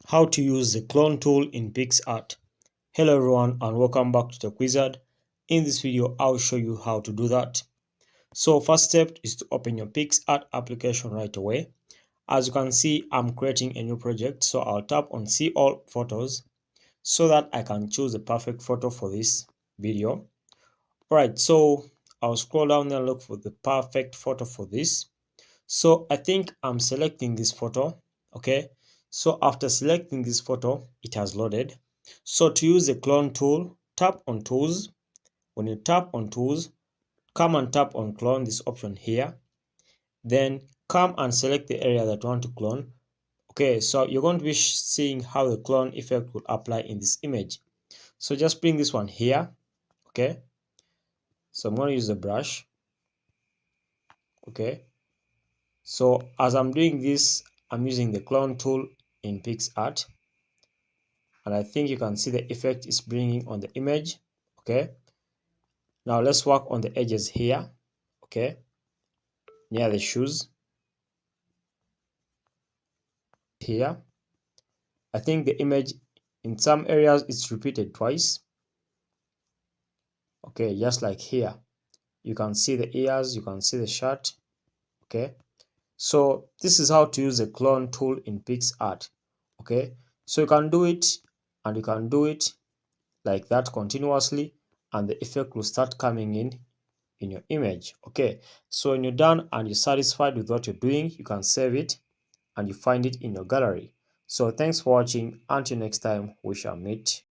How to use the clone tool in Pics Art. Hello everyone and welcome back to the Wizard. In this video I'll show you how to do that. So first step is to open your Pics Art application right away. As you can see, I'm creating a new project, so I'll tap on see all photos so that I can choose the perfect photo for this video. Alright, so I'll scroll down and look for the perfect photo for this. So I think I'm selecting this photo. Okay, so after selecting this photo, it has loaded. So to use the clone tool, tap on tools. When you tap on tools, come and tap on clone, this option here. Then come and select the area that you want to clone. Okay, so you're going to be seeing how the clone effect will apply in this image. So just bring this one here. Okay, so I'm going to use the brush. Okay, so as I'm doing this, I'm using the clone tool in Pics Art, and I think you can see the effect it's bringing on the image. Okay, now let's work on the edges here. Okay, near the shoes here. I think the image in some areas it's repeated twice. Okay, just like here, you can see the ears, you can see the shirt. Okay, so this is how to use the clone tool in Pics Art. Okay, so you can do it, and you can do it like that continuously, and the effect will start coming in your image. Okay, so when you're done and you're satisfied with what you're doing, you can save it and you find it in your gallery. So thanks for watching. Until next time, we shall meet.